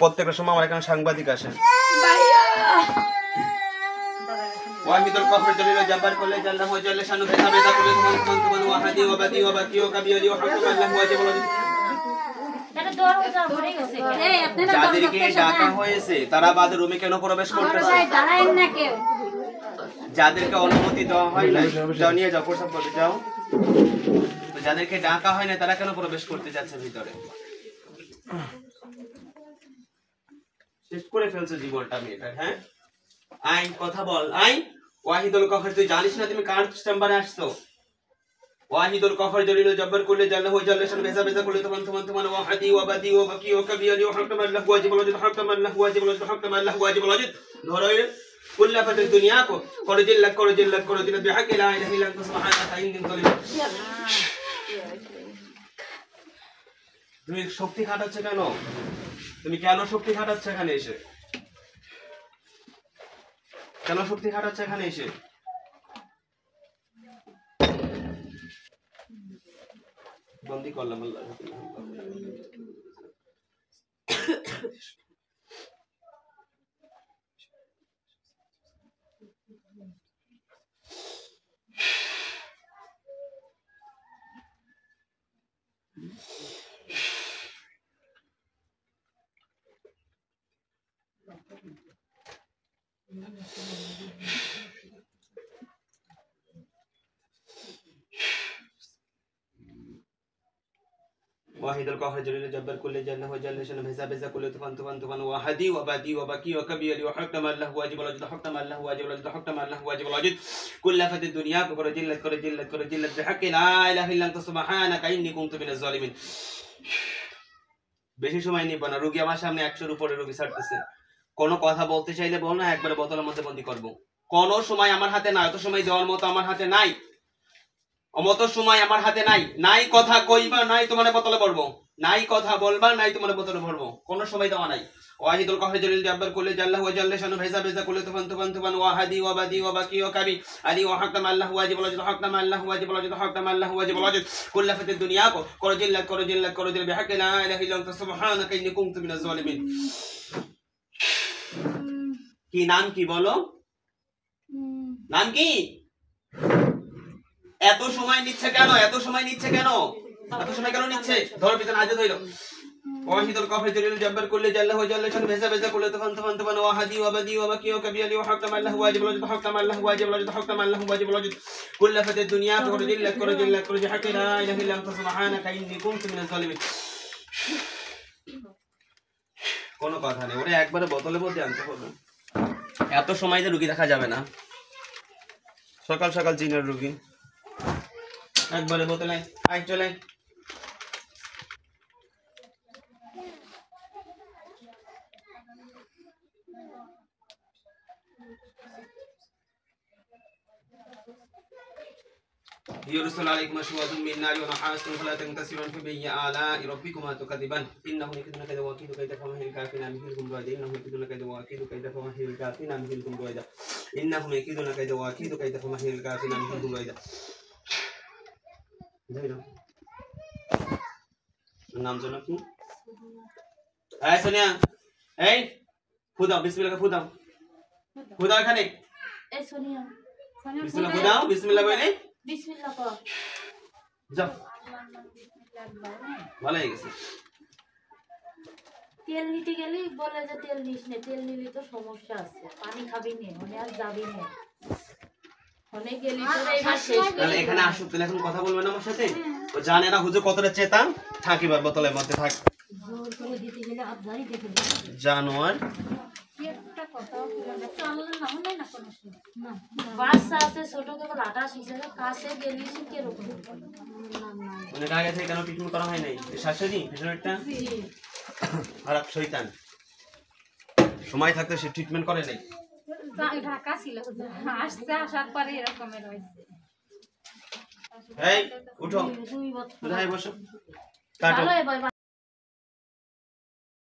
প্রত্যেকটা সময় আমার এখানে সাংবাদিক আসে। ওয়াহিদুল কাহার জলিল জব্বার কুল্লি জাল্লা ওয়া জাল্লা শানু বেজা বেজা কুল্লি তুমান তুমান ওয়াহাদি ওয়া বাদি ওয়া বাকি ওয়া কাবিয়ালি ওয়া হাকাম আল্লাহু ওয়াজিবুল ওয়াজিব। যাদেরকে ডাকা হয়েছে তারা বাদে রুমে কেন প্রবেশ করতেছে? যাদেরকে অনুমতি দেওয়া হয় না, যাও নিয়ে যাও, প্রসাব করতে যাও। তো যাদেরকে ডাকা হয় না তারা কেন প্রবেশ করতে যাচ্ছে ভিতরে? শেষ করে ফেলছে জীবনটা মেয়েটার। হ্যাঁ, আইন কথা বল। আইন ওয়াহিদুল কাহার, তুই জানিস না তুমি কার চেম্বারে আসছো? ওয়াহিদুল কাহার জলিল জব্বার কুল্লি জাল্লা ওয়া জাল্লা শানু বেজা বেজা কুল্লি তুমান তুমান তুমান ওয়াহাদি ওয়া বাদি ওয়া বাকি ওয়া কাবিয়ালি ওয়া হাকাম আল্লাহু ওয়াজিবুল ওয়াজিব হাকাম আল্লাহু ওয়াজিবুল ওয়াজিব হাকাম আল্লাহু ওয়াজিবুল ওয়াজিব। ধরো কুল্লা ফাতিদ দুনিয়া কো করে জিল্লাত বিহাক্কি লা ইলাহা ইল্লা আনতা সুবহানাকা ইন্নী যালিম। তুমি শক্তি খাটাচ্ছ কেন? তুমি কেন শক্তি খাটাচ্ছ এখানে এসে? কেন শক্তি খাটাচ্ছ এখানে এসে? বন্দি করলাম আল্লাহ। ওয়াহিদুল কাহার জলিল জব্বার কুল্লি জাল্লা ওয়া জাল্লা শানু বেজা বেজা কুল্লি তুমান তুমান তুমান ওয়াহাদি ওয়া বাদি ওয়া বাকি ওয়া কাবিয়ালি ওয়া হাকাম আল্লাহু ওয়াজিবুল ওয়াজিব হাকাম আল্লাহু ওয়াজিবুল ওয়াজিব হাকাম আল্লাহু ওয়াজিবুল ওয়াজিব কুল্লা ফাতিদ দুনিয়া কো করে জিল্লাত বিহাক্কি লা ইলাহা ইল্লা আনতা সুবহানাকা ইন্নী কুনতু মিনাজ জালিমিন। বেশি সময় নিব না, রোগী আমার সামনে 100 এর উপরে রোগী ছাড়তেছে। কোনো কথা বলতে চাইলে বল না, একবারে বোতলের মধ্যে বন্দি করব। কোনো সময় আমার হাতে নাই, এত সময় দেওয়ার মতো আমার হাতে নাই, অমত সময় আমার হাতে নাই। নাই কথা কইবা, নাই তোমার বোতলে ভরবো, নাই কথা বলবা, নাই তোমার বোতলে ভরবো, কোনো সময় দেওয়া নাই। ওয়াহিদুল কাহার জলিল জব্বার কুল্লি জাল্লা ওয়া জাল্লা শানু বেজা বেজা কুল্লি তুমান তুমান তুমান ওয়াহাদি ওয়া বাদি ওয়া বাকি ওয়া কাবি আলি ওয়া হাকাম আল্লাহু ওয়াজিবুল ওয়াজিব হাকাম আল্লাহু ওয়াজিবুল ওয়াজিব হাকাম আল্লাহু ওয়াজিবুল ওয়াজিব কুল্লা ফাতিদ দুনিয়া কো করে জিল্লাত বিহাক্কি লা ইলাহা ইল্লা আনতা সুবহানাকা ইন্নী কুনতু মিনাজ জালিমিন। কি নাম কি বলো? নাম কি? এত সময় নিচ্ছে কেন? এত সময় কেন নিচ্ছে? ধরো পিছনে হাতে ধইলো। ওয়াহিদুল কাহার জলিল জব্বার কুল্লি জাল্লা ওয়া জাল্লা শানু বেজা বেজা কুল্লি তুমান তুমান তুমান ওয়াহাদি ওয়া বাদি ওয়া বাকি ওয়া কাবিয়ালি ওয়া হাকাম আল্লাহু ওয়াজিবুল ওয়াজিব হাকাম আল্লাহু ওয়াজিবুল ওয়াজিব হাকাম আল্লাহু ওয়াজিবুল ওয়াজিব কুল্লা ফাতিদ দুনিয়া করে জিল্লাত বিহাক্কি লা ইলাহা ইল্লা আনতা সুবহানাকা ইন্নী কুনতু মিনাজ জালিমিন। কোনো কথা নেই, ওরে একবারে বোতলের মধ্যে আনতে হবে। এত সময় যে রোগী দেখা যাবে না, সকাল সকাল জিনের রোগী একবারে বোতলে আই চলে। يرسل عليكم شواظ من نار ونحاس فلا تنتصرون فبأي آلاء ربكما تكذبان إنهم يكيدون كيدا وأكيد كيدا فمهل الكافرين أمهلكم رويدا إنهم يكيدون كيدا وأكيد كيدا فمهل الكافرين أمهلكم رويدا إنهم يكيدون كيدا وأكيد كيدا فمهل الكافرين أمهلكم رويدا। নাম জানো কি? এই সোনিয়া, এই ফুদাও, বিসমিল্লাহ ফুদাও, ফুদাও এখানে। এই সোনিয়া, বিসমিল্লাহ ফুদাও, বিসমিল্লাহ বলে বিসমিল্লাহ কর। যাও, ভালো হয়ে গেছে। তেল নিতে গেলে বলে যে তেল নিস না, তেল নিলে তো সমস্যা আছে, পানি খাবি না, মানে আর যাবি না। অনেক গেলি তোরা এবার শেষ তাহলে এখানে আসুক, তাহলে এখন কথা বলবে না আমার সাথে? ও জানে না হুজুর কতটা চেতান, থাকিবার বোতলের মধ্যে থাক। জোর করে দিতে গেলে আবদারি দেখে জানোয়ার। একটা কথা বলে আমাদের নাম নাই না কোনো না, বাচ্চা আছে ছোট কেবল 28 হিসেবে কাছে গেলি কি রকম মানে আগে থেকে কেন ট্রিটমেন্ট করা হয় নাই? শাশুড়ি পিছনেরটা আর শয়তান সময় থাকতে সে ট্রিটমেন্ট করে নাই। ঢাকা ছিল আসছে, আসার পরে এরকমের হয়েছে। এই উঠো, কোথায় বসো? কাটো।